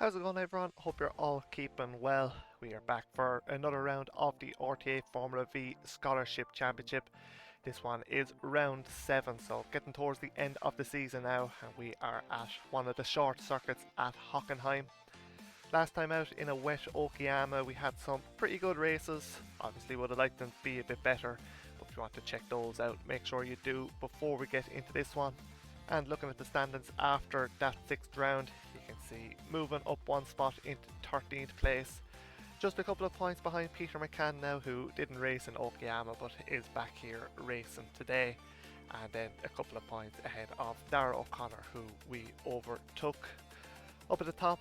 How's it going, everyone? Hope you're all keeping well. We are back for another round of the RTA Formula Vee Scholarship Championship. This one is round 7, so getting towards the end of the season now, and we are at one of the short circuits at Hockenheim. Last time out in a wet Okayama, we had some pretty good races. Obviously would have liked them to be a bit better, but if you want to check those out, make sure you do before we get into this one. And looking at the standings after that 6th round, you can see moving up one spot into 13th place. Just a couple of points behind Peter McCann now, who didn't race in Okayama but is back here racing today. And then a couple of points ahead of Dara O'Connor, who we overtook. Up at the top,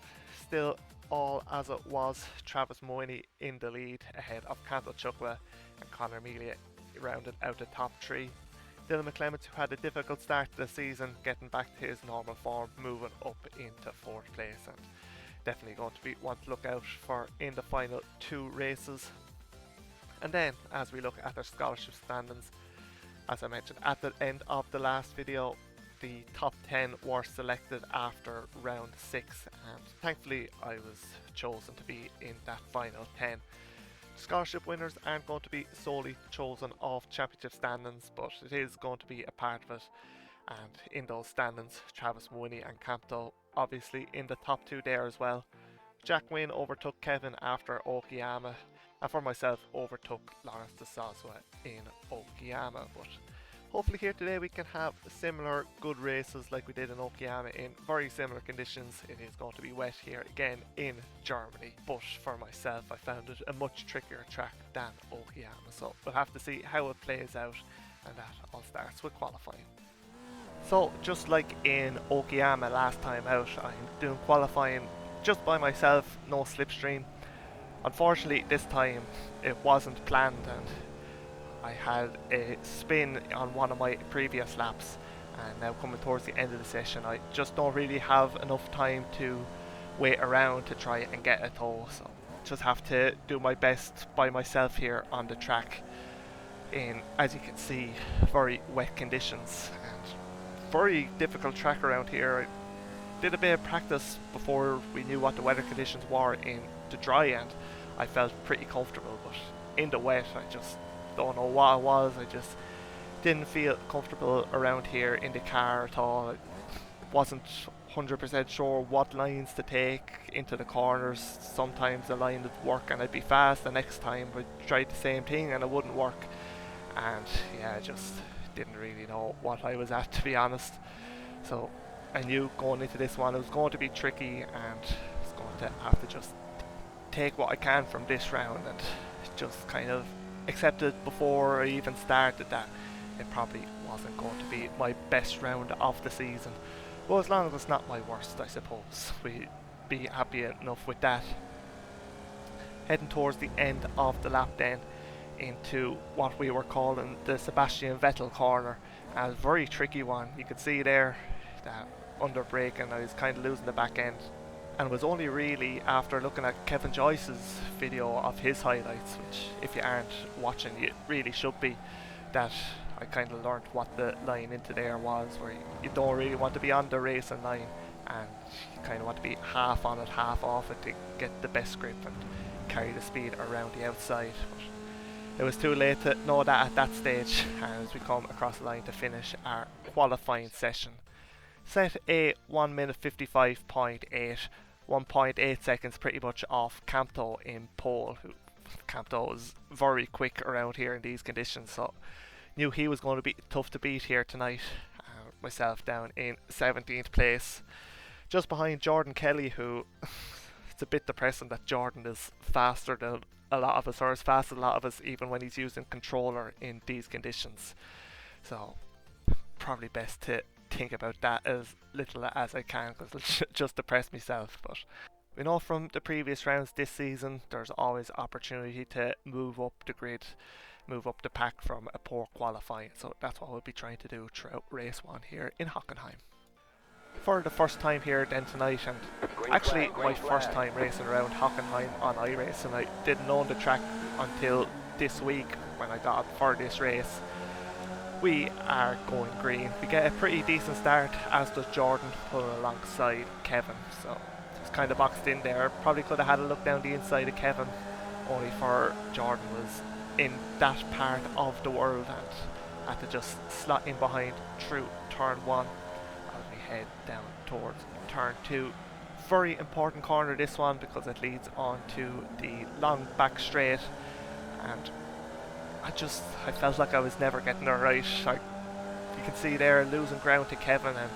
still all as it was, Travis Moyney in the lead ahead of Canto Chukwa, and Conor Amelia rounded out the top 3. Dylan McClements, who had a difficult start to the season, getting back to his normal form, moving up into 4th place, and definitely going to be one to look out for in the final 2 races. And then, as we look at their scholarship standings, as I mentioned at the end of the last video, the top 10 were selected after round 6, and thankfully I was chosen to be in that final 10. Scholarship winners aren't going to be solely chosen off championship standings, but it is going to be a part of it. And in those standings, Travis Mooney and Campto obviously in the top 2 there as well. Jack Wynne overtook Kevin after Okayama, and for myself overtook Lawrence de Soswa in Okayama. But hopefully here today we can have similar good races like we did in Okayama in very similar conditions. It is going to be wet here again in Germany, but for myself I found it a much trickier track than Okayama, so we'll have to see how it plays out, and that all starts with qualifying. So just like in Okayama last time out, I'm doing qualifying just by myself, no slipstream. Unfortunately this time it wasn't planned, and I had a spin on one of my previous laps, and now coming towards the end of the session I just don't really have enough time to wait around to try and get a tow, so just have to do my best by myself here on the track in, as you can see, very wet conditions and very difficult track around here. I did a bit of practice before we knew what the weather conditions were in the dry end. I felt pretty comfortable, but in the wet I just don't know what it was. I just didn't feel comfortable around here in the car at all. I wasn't 100% sure what lines to take into the corners. Sometimes the line would work and I'd be fast, the next time I tried the same thing and it wouldn't work, and yeah, I just didn't really know what I was at, to be honest. So I knew going into this one it was going to be tricky, and I was going to have to just take what I can from this round and just kind of accepted before I even started that it probably wasn't going to be my best round of the season. Well, as long as it's not my worst, I suppose we'd be happy enough with that. Heading towards the end of the lap then into what we were calling the Sebastian Vettel corner, and a very tricky one. You could see there that under braking I was kind of losing the back end, and it was only really after looking at Kevin Joyce's video of his highlights, which if you aren't watching you really should be, that I kind of learned what the line into there was, where you don't really want to be on the racing line and you kind of want to be half on it, half off it to get the best grip and carry the speed around the outside. But it was too late to know that at that stage, and as we come across the line to finish our qualifying session. Set a 1 minute 55.8, 1.8 seconds pretty much off Campto in pole. Campto is very quick around here in these conditions, so knew he was going to be tough to beat here tonight. Myself down in 17th place, just behind Jordan Kelly, who it's a bit depressing that Jordan is faster than a lot of us, or as fast as a lot of us, even when he's using controller in these conditions. So probably best to think about that as little as I can, because it'll just depress myself. But we know from the previous rounds this season there's always opportunity to move up the grid, move up the pack from a poor qualifying, so that's what we'll be trying to do throughout race 1 here in Hockenheim. For the first time here then tonight, and actually my first time racing around Hockenheim on iRace, and I didn't know the track until this week when I got up for this race. We are going green. We get a pretty decent start, as does Jordan, pulling alongside Kevin, so just kind of boxed in there. Probably could have had a look down the inside of Kevin, only for Jordan was in that part of the world and had to just slot in behind through turn 1 as we head down towards turn 2. Very important corner this one because it leads on to the long back straight, and I felt like I was never getting it right. You can see there losing ground to Kevin, and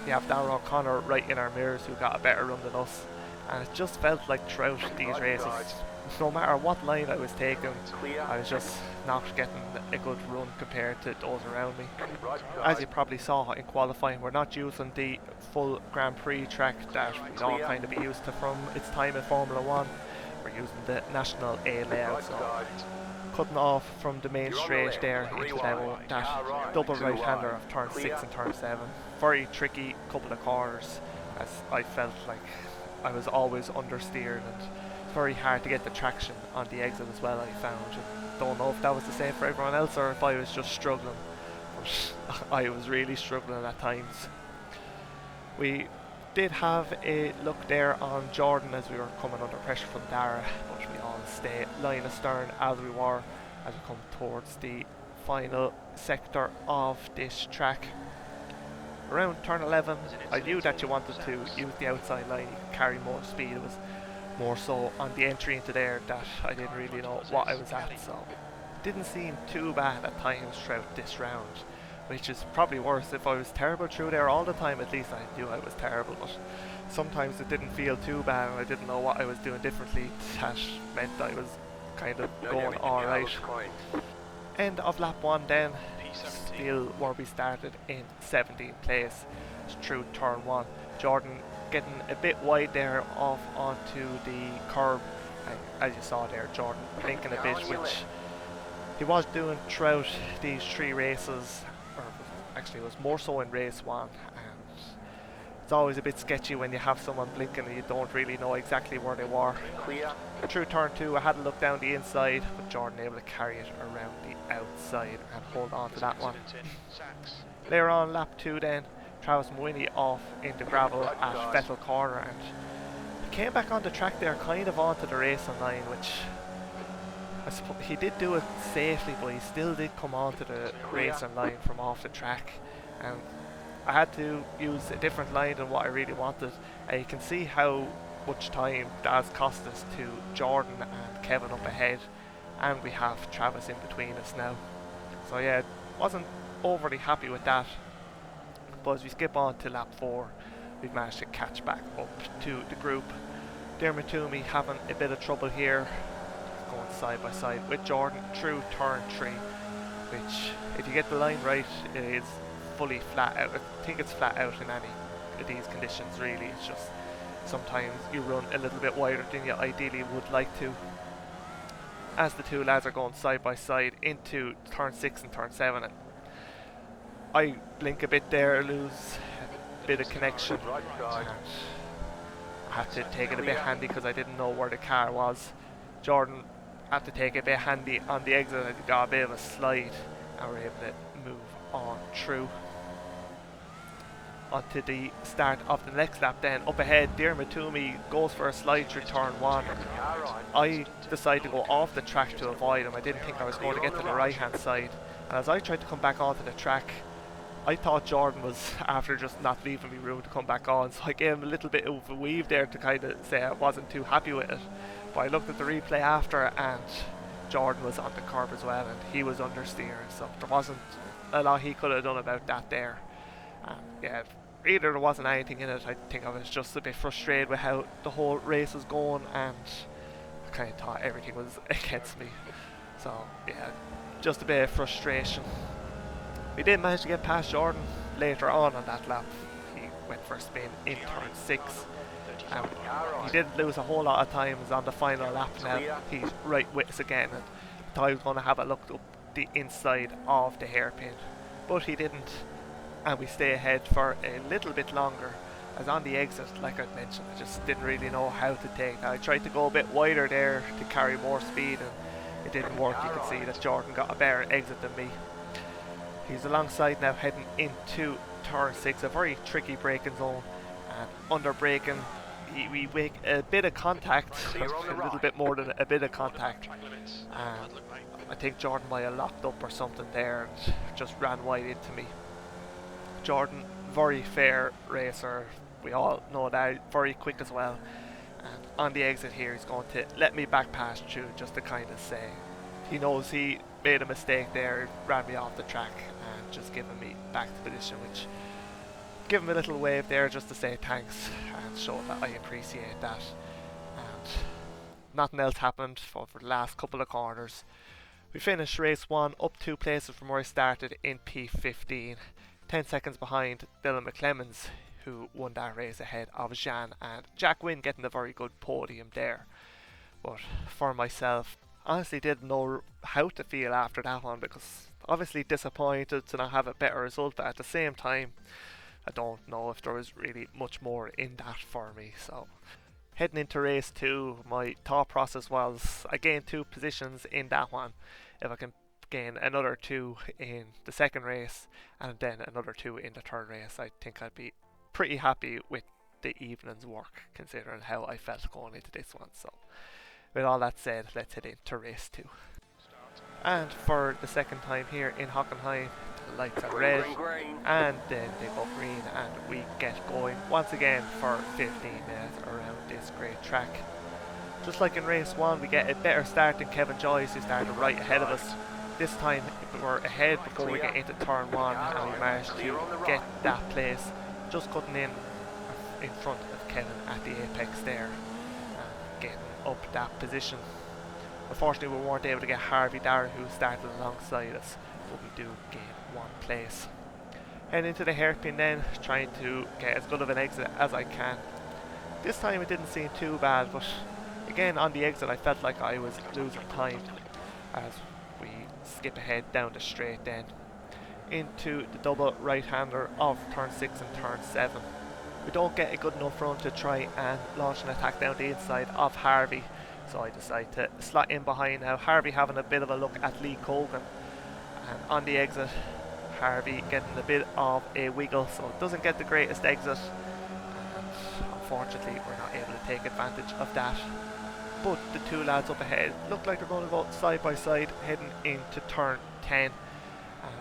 we have Darragh O'Connor right in our mirrors who got a better run than us, and it just felt like throughout these races, no matter what line I was taking, I was just not getting a good run compared to those around me. As you probably saw in qualifying, we're not using the full Grand Prix track that we'd all kind of be used to from its time in Formula 1. We're using the National A layout, so cutting off from the main straight there into that double right-hander of turn 6 and turn 7. Very tricky couple of corners, as I felt like I was always understeered, and it's very hard to get the traction on the exit as well, I found. I don't know if that was the same for everyone else or if I was just struggling, but I was really struggling at times. We did have a look there on Jordan as we were coming under pressure from Darragh, but we all stay line astern as we were as we come towards the final sector of this track. Around turn 11, I knew that you wanted to use the outside line, you could carry more speed. It was more so on the entry into there that I didn't really know what I was at, so it didn't seem too bad at times throughout this round, which is probably worse. If I was terrible through there all the time, at least I knew I was terrible, but sometimes it didn't feel too bad and I didn't know what I was doing differently. That meant I was kind of going alright. End of lap 1 then, still where we started in 17th place through turn 1. Jordan getting a bit wide there off onto the curb, and as you saw there, Jordan blinking a bit, which he was doing throughout these 3 races, or actually it was more so in race 1, and it's always a bit sketchy when you have someone blinking and you don't really know exactly where they were. Through turn 2 I had to look down the inside, but Jordan able to carry it around the outside and hold on to that one. Later on lap 2 then, Travis Mooney off into gravel at Vettel corner, and he came back on the track there kind of onto the racing line, which I suppose he did do it safely, but he still did come onto the racing line from off the track, and I had to use a different line than what I really wanted. And you can see how much time that has cost us to Jordan and Kevin up ahead, and we have Travis in between us now. So yeah, wasn't overly happy with that. But as we skip on to lap 4, we've managed to catch back up to the group. Dermot Toomey having a bit of trouble here, going side by side with Jordan through turn 3, which if you get the line right, it is fully flat out. I think it's flat out in any of these conditions really. It's just sometimes you run a little bit wider than you ideally would like to. As the 2 lads are going side by side into turn 6 and turn 7, and I blink a bit there, lose a bit of connection, and I had to take it a bit handy because I didn't know where the car was. Jordan had to take it a bit handy on the exit, and he got a bit of a slide and we're able to move on through. Onto the start of the next lap then. Up ahead, Dermot Toomey goes for a slide through turn 1. I decided to go off the track to avoid him. I didn't think I was going to get to the right hand side, and as I tried to come back onto the track, I thought Jordan was after just not leaving me room to come back on, so I gave him a little bit of a weave there to kind of say I wasn't too happy with it. But I looked at the replay after, and Jordan was on the curb as well, and he was understeering, so there wasn't a lot he could have done about that there. Yeah, either there wasn't anything in it. I think I was just a bit frustrated with how the whole race was going, and I kind of thought everything was against me. So yeah, just a bit of frustration. We did manage to get past Jordan later on that lap. He went for a spin in turn 6. He didn't lose a whole lot of time. On the final lap now, he's right with us again, and I thought he was going to have a look up the inside of the hairpin, but he didn't, and we stay ahead for a little bit longer. As on the exit, like I mentioned, I just didn't really know how to take that. I tried to go a bit wider there to carry more speed, and it didn't work. You can see that Jordan got a better exit than me. He's alongside now heading into turn 6, a very tricky braking zone, and under braking we make a bit of contact, a little bit more than a bit of contact. I think Jordan might have locked up or something there and just ran wide into me. Jordan, very fair racer, we all know that, very quick as well. And on the exit here, he's going to let me back pass through just to kind of say he knows he made a mistake there, ran me off the track and just given me back to position, which give him a little wave there just to say thanks and show that I appreciate that. And nothing else happened for the last couple of corners. We finished race 1 up 2 places from where I started in P15, 10 seconds behind Dylan McClemens, who won that race ahead of Jean, and Jack Wynne getting a very good podium there. But for myself, honestly didn't know how to feel after that one, because obviously disappointed to not have a better result, but at the same time I don't know if there was really much more in that for me. So heading into race 2, my thought process was I gained 2 positions in that one. If I can gain another 2 in the second race and then another 2 in the third race, I think I'd be pretty happy with the evening's work considering how I felt going into this one. So with all that said, let's head into race 2. And for the second time here in Hockenheim, the lights are red and then they go green and we get going once again for 15 minutes around this great track. Just like in race 1, we get a better start than Kevin Joyce, who started right ahead of us. This time we're ahead before we get into turn 1 and we managed to get that place, just cutting in front of Kevin at the apex there and getting up that position. Unfortunately we weren't able to get Harvey Darren, who started alongside us, but we do gain 1 place. Heading into the hairpin then, trying to get as good of an exit as I can. This time it didn't seem too bad, but again on the exit I felt like I was losing time as we skip ahead down the straight then into the double right-hander of turn 6 and turn 7. We don't get a good enough run to try and launch an attack down the inside of Harvey, so I decide to slot in behind now. Harvey having a bit of a look at Lee Colgan, and on the exit Harvey getting a bit of a wiggle, so it doesn't get the greatest exit, and unfortunately we're not able to take advantage of that. But the 2 lads up ahead look like they're going to go side by side heading into turn 10. I'm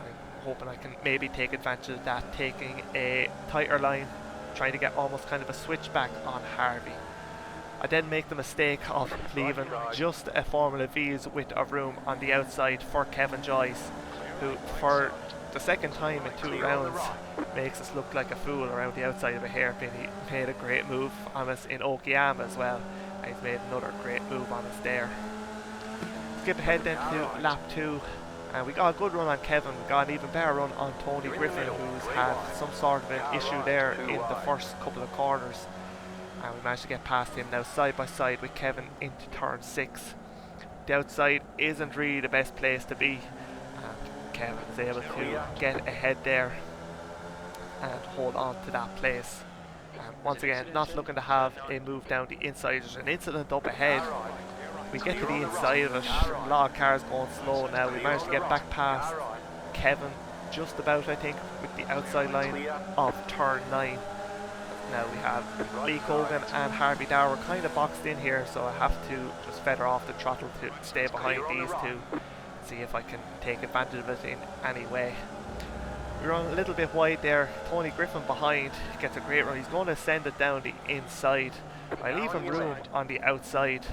hoping I can maybe take advantage of that, taking a tighter line, trying to get almost kind of a switchback on Harvey. I then make the mistake of leaving just a Formula Vee's width of room on the outside for Kevin Joyce, who for the second time in 2 rounds makes us look like a fool around the outside of a hairpin. He made a great move on us in Okayama as well, and he's made another great move on us there. Skip ahead then to lap 2, and we got a good run on Kevin. We got an even better run on Tony Griffin, who's had some sort of an issue there in the first couple of corners, and we managed to get past him now side by side with Kevin into turn 6. The outside isn't really the best place to be, and Kevin is able to get ahead there and hold on to that place. And once again, not looking to have a move down the inside. There's an incident up ahead. We get to the inside of it, a lot of cars going slow now. We managed to get back past Kevin just about, I think, with the outside line of turn 9. Now we have Lee Colgan and Harvey Dower kind of boxed in here, so I have to just feather off the throttle to stay behind these 2, see if I can take advantage of it in any way. We run a little bit wide there. Tony Griffin behind gets a great run. He's going to send it down the inside. I leave him room on the outside,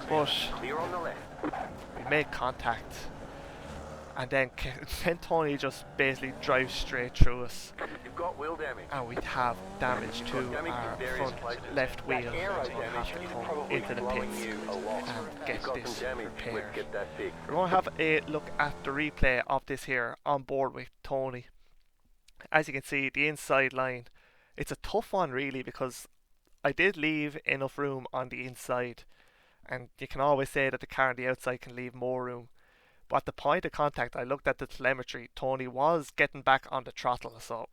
but we make contact, and then Tony just basically drives straight through us, and we have damage to our front left wheel. We have to come into the pits and get this repaired. We're going to have a look at the replay of this here on board with Tony. As you can see, the inside line, it's a tough one really, because I did leave enough room on the inside, and you can always say that the car on the outside can leave more room. But at the point of contact, I looked at the telemetry, Tony was getting back on the throttle, so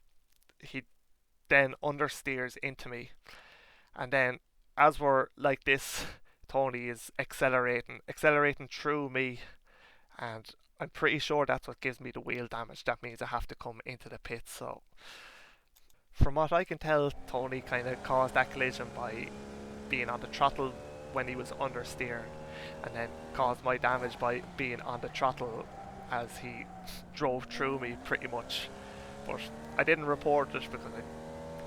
he then understeers into me. And then as we're like this, Tony is accelerating through me, and I'm pretty sure that's what gives me the wheel damage. That means I have to come into the pits. So From what I can tell, Tony kind of caused that collision by being on the throttle when he was understeering, and then caused my damage by being on the throttle as he drove through me pretty much. But I didn't report it because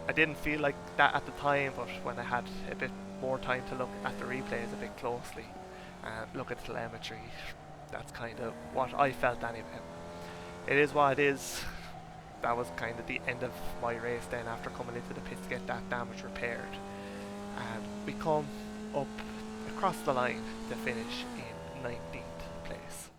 I didn't feel like that at the time, but when I had a bit more time to look at the replays a bit closely and look at telemetry, that's kind of what I felt anyway. It is what it is. That was kind of the end of my race then, after coming into the pits to get that damage repaired. And we come up across the line to finish in 19th place.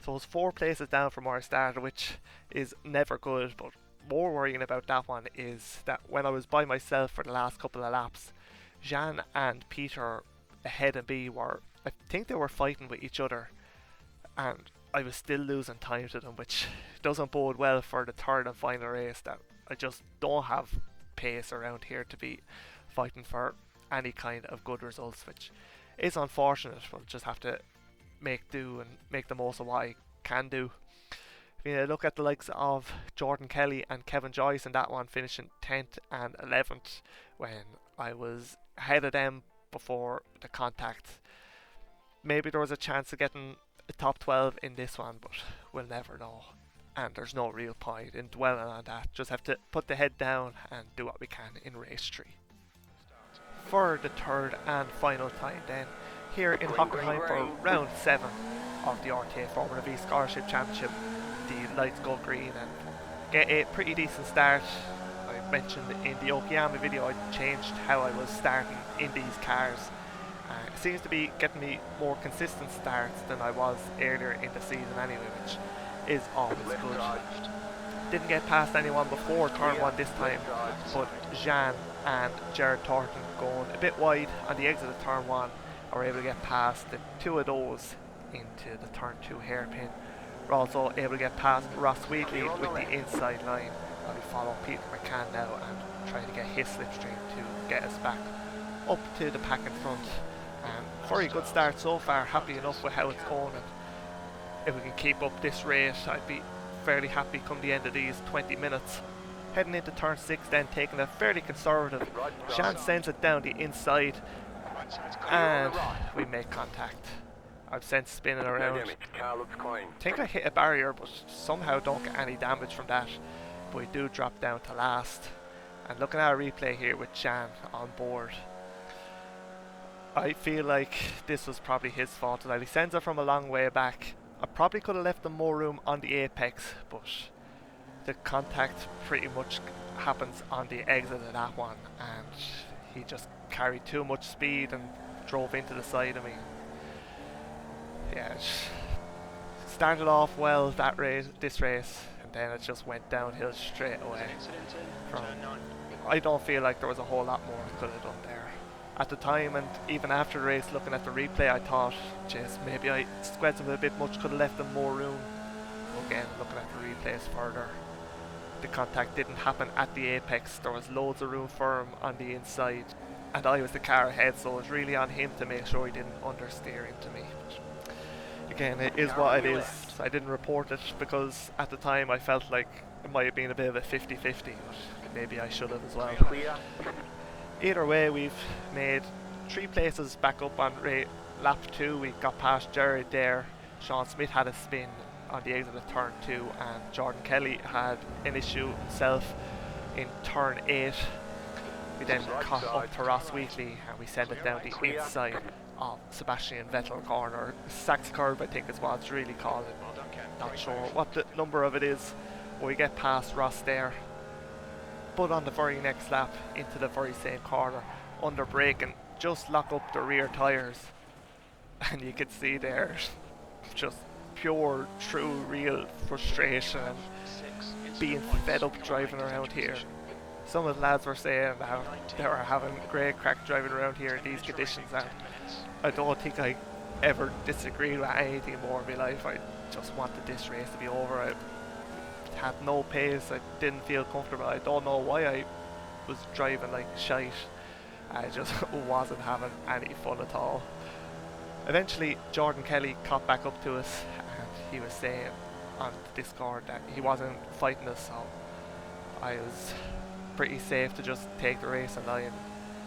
So it's 4 places down from where I started, which is never good, but more worrying about that one is that when I was by myself for the last couple of laps, Jean and Peter ahead of me were, I think they were fighting with each other, and I was still losing time to them, which doesn't bode well for the third and final race, that I just don't have pace around here to be fighting for any kind of good results, which is unfortunate. We'll just have to make do and make the most of what I can do. If you look at the likes of Jordan Kelly and Kevin Joyce in that one, finishing 10th and 11th when I was ahead of them before the contact. Maybe there was a chance of getting a top 12 in this one, but we'll never know. And there's no real point in dwelling on that. Just have to put the head down and do what we can in race 3. For the third and final time then, here in Hockenheim for round 7 of the RTA Formula Vee Scholarship Championship, the lights go green and get a pretty decent start. I mentioned in the Okayama video I changed how I was starting in these cars. It seems to be getting me more consistent starts than I was earlier in the season anyway, which is always good. Didn't get past anyone before turn 1 this time, but Jean and Jared Thornton going a bit wide on the exit of turn 1 are able to get past the 2 of those into the turn 2 hairpin. We're also able to get past Ross Wheatley with the inside line, while we follow Peter McCann now and try to get his slipstream to get us back up to the pack in front. Very good start so far, happy enough with how it's going, and if we can keep up this rate I'd be fairly happy come the end of these 20 minutes. Heading into turn 6 then, taking a fairly conservative. Jean sends it down the inside and we make contact. I've sent spinning around. I think I hit a barrier but somehow don't get any damage from that, but we do drop down to last. And looking at a replay here with Jean on board, I feel like this was probably his fault. He sends it from a long way back. I probably could have left him more room on the apex, but the contact pretty much happens on the exit of that one, and he just carried too much speed and drove into the side of me. Yeah, started off well that race, this race, and then it just went downhill straight away. I don't feel like there was a whole lot more I could have done there. At the time and even after the race, looking at the replay, I thought, jeez, maybe I squared him a bit much, could have left him more room. Again, looking at the replays further, the contact didn't happen at the apex. There was loads of room for him on the inside, and I was the car ahead, so it was really on him to make sure he didn't understeer into me. But again, it is what it is. I didn't report it because at the time I felt like it might have been a bit of a 50-50, but maybe I should have as well. Either way, we've made 3 places back up on lap 2. We got past Jared there. Sean Smith had a spin on the exit of turn 2, and Jordan Kelly had an issue himself in turn 8. We then caught up to Ross Wheatley and we sent it down the inside of Sebastian Vettel corner. Sachs curve, I think is what it's really called. Not sure what the number of it is. But we get past Ross there. But on the very next lap, into the very same corner, under braking, just lock up the rear tyres, and you can see there just pure, true, real frustration and being fed up driving around here. Some of the lads were saying how they were having great crack driving around here in these conditions, and I don't think I ever disagreed with anything more in my life. I just wanted this race to be over. I had no pace, I didn't feel comfortable. I don't know why I was driving like shite. I just wasn't having any fun at all. Eventually Jordan Kelly caught back up to us and he was saying on Discord that he wasn't fighting us, so I was pretty safe to just take the race and line,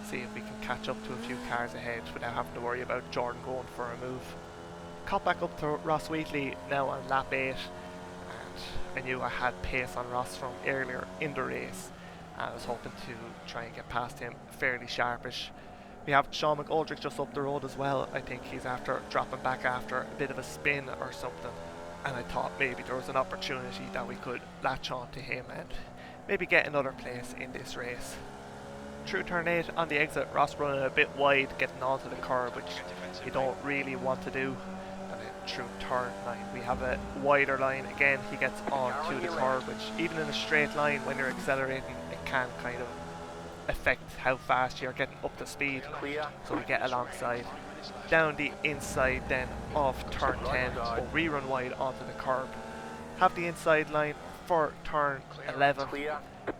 see if we can catch up to a few cars ahead without having to worry about Jordan going for a move. Caught back up to Ross Wheatley now on lap 8, and I knew I had pace on Ross from earlier in the race, and I was hoping to try and get past him fairly sharpish. We have Sean McGoldrick just up the road as well. I think he's after dropping back after a bit of a spin or something, and I thought maybe there was an opportunity that we could latch on to him and maybe get another place in this race. Through turn 8 on the exit, Ross running a bit wide, getting onto the curb, which you don't really want to do. And then through turn 9 we have a wider line again. He gets onto the curb, which even in a straight line when you're accelerating, it can kind of affect how fast you're getting up to speed. So we get alongside. Down the inside then of turn 10, we'll rerun wide onto the curb. Have the inside line for turn 11,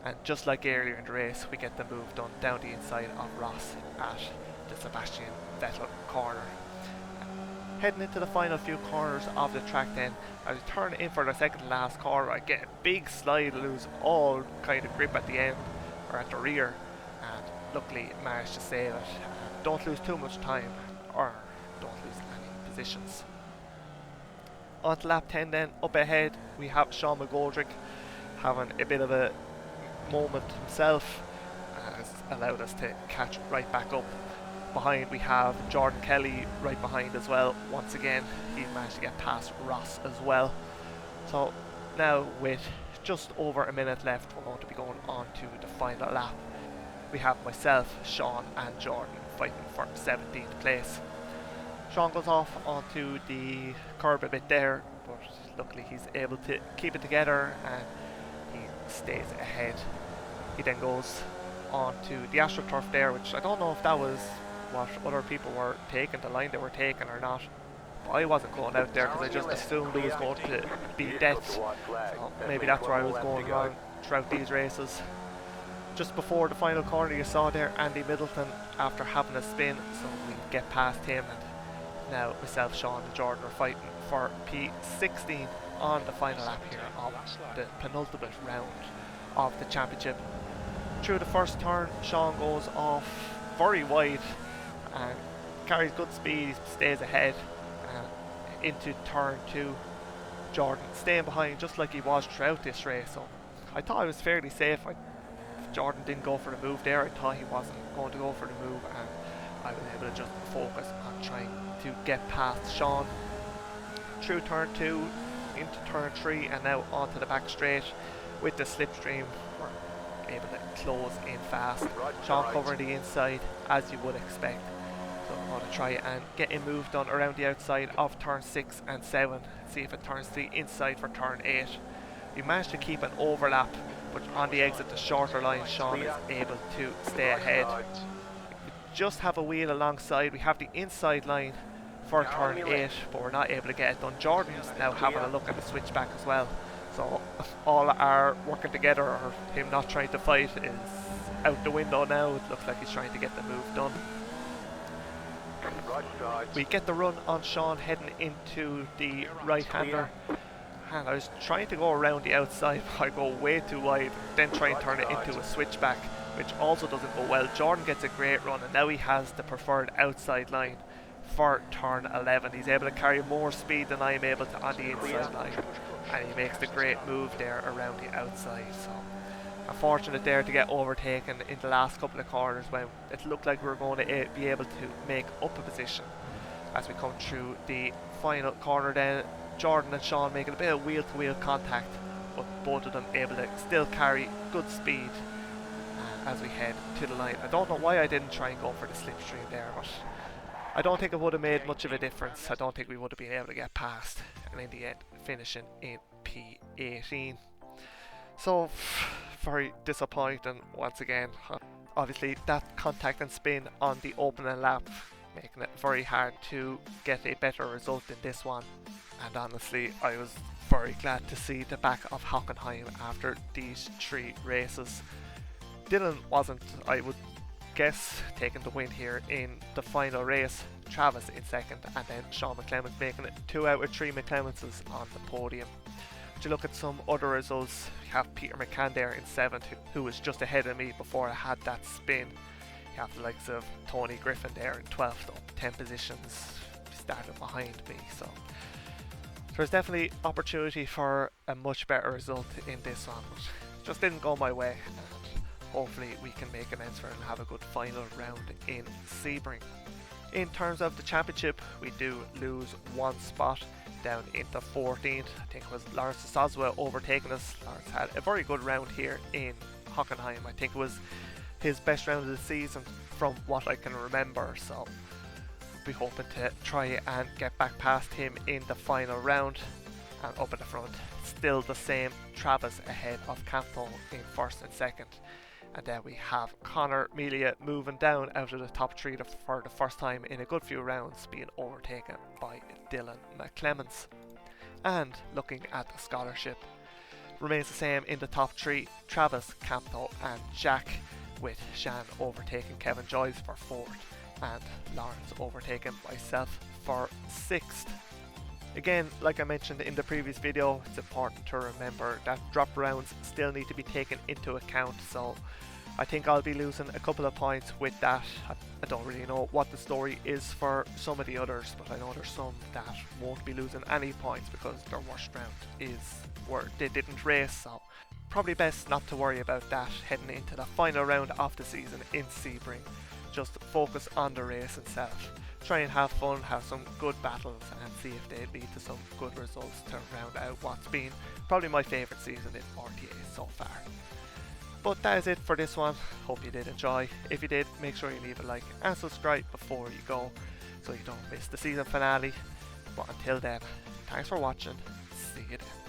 and just like earlier in the race, we get the move done down the inside of Ross at the Sebastian Vettel corner. Heading into the final few corners of the track then, as we turn in for the second to last corner, I get a big slide, lose all kind of grip at the end, or at the rear, and luckily managed to save it. Don't lose too much time, or don't lose any positions. On to lap 10 then, up ahead we have Sean McGoldrick having a bit of a moment himself, has allowed us to catch right back up. Behind we have Jordan Kelly right behind as well. Once again he's managed to get past Ross as well. So now with just over a minute left, we're going to be going on to the final lap. We have myself, Sean and Jordan fighting for 17th place. Sean goes off onto the curb a bit there, but luckily he's able to keep it together and he stays ahead. He then goes on to the AstroTurf there, which I don't know if that was what other people were taking, the line they were taking or not. But I wasn't going out there because I just assumed it was going to be death. So maybe that's where I was going wrong throughout these races. Just before the final corner you saw there Andy Middleton after having a spin, so we get past him, and now myself, Sean and Jordan are fighting for P16 on the final lap here of the penultimate round of the championship. Through the first turn, Sean goes off very wide and carries good speed, stays ahead into turn 2. Jordan staying behind just like he was throughout this race, so I thought I was fairly safe. Jordan didn't go for the move there, I thought he wasn't going to go for the move, and I was able to just focus on trying to get past Sean. Through turn 2 into turn 3 and now onto the back straight with the slipstream, we're able to close in fast. Sean covering the inside as you would expect, so I'm going to try and get a move done around the outside of turn 6 and 7, see if it turns to the inside for turn 8. We managed to keep an overlap, but on the exit, the shorter line, Sean is able to stay ahead. We just have a wheel alongside. We have the inside line for turn 8, but we're not able to get it done. Jordan's now having a look at the switchback as well. So all our working together, or him not trying to fight, is out the window now. It looks like he's trying to get the move done. We get the run on Sean heading into the right-hander. And I was trying to go around the outside, but I go way too wide, then try and turn it into a switchback, which also doesn't go well. Jordan gets a great run, and now he has the preferred outside line for turn 11. He's able to carry more speed than I am able to on the inside line, and he makes the great move there around the outside. So unfortunate there to get overtaken in the last couple of corners when it looked like we were going to be able to make up a position. As we come through the final corner then, Jordan and Sean making a bit of wheel-to-wheel contact, but both of them able to still carry good speed as we head to the line. I don't know why I didn't try and go for the slipstream there, but I don't think it would have made much of a difference. I don't think we would have been able to get past, and in the end finishing in P18. So very disappointing once again. Obviously that contact and spin on the opening lap making it very hard to get a better result in this one, and honestly I was very glad to see the back of Hockenheim after these 3 races. Dylan wasn't, I would guess, taking the win here in the final race. Travis in second, and then Sean McClemens making it 2 out of 3 McClemenses on the podium. To look at some other results, you have Peter McCann there in 7th, who was just ahead of me before I had that spin. You have the likes of Tony Griffin there in 12th, up 10 positions, starting behind me. So there's definitely opportunity for a much better result in this one, but just didn't go my way. And hopefully we can make amends for it and have a good final round in Sebring. In terms of the championship, we do lose one spot down into 14th. I think it was Lawrence Soswell overtaking us. Lawrence had a very good round here in Hockenheim. I think it was his best round of the season from what I can remember, so be hoping to try and get back past him in the final round. And up at the front, still the same, Travis ahead of Campbell in 1st and 2nd. And then we have Connor Melia moving down out of the top 3 for the first time in a good few rounds, being overtaken by Dylan McClemens. And looking at the scholarship, remains the same in the top 3, Travis, Campbell and Jack, with Shan overtaking Kevin Joyce for 4th and Lawrence overtaking myself for 6th. Again, like I mentioned in the previous video, it's important to remember that drop rounds still need to be taken into account, so I think I'll be losing a couple of points with that. I don't really know what the story is for some of the others, but I know there's some that won't be losing any points because their worst round is where they didn't race, so probably best not to worry about that heading into the final round of the season in Sebring. Just focus on the race itself. Try and have fun, have some good battles, and see if they lead to some good results to round out what's been probably my favourite season in RTA so far. But that is it for this one. Hope you did enjoy. If you did, make sure you leave a like and subscribe before you go so you don't miss the season finale. But until then, thanks for watching. See you then.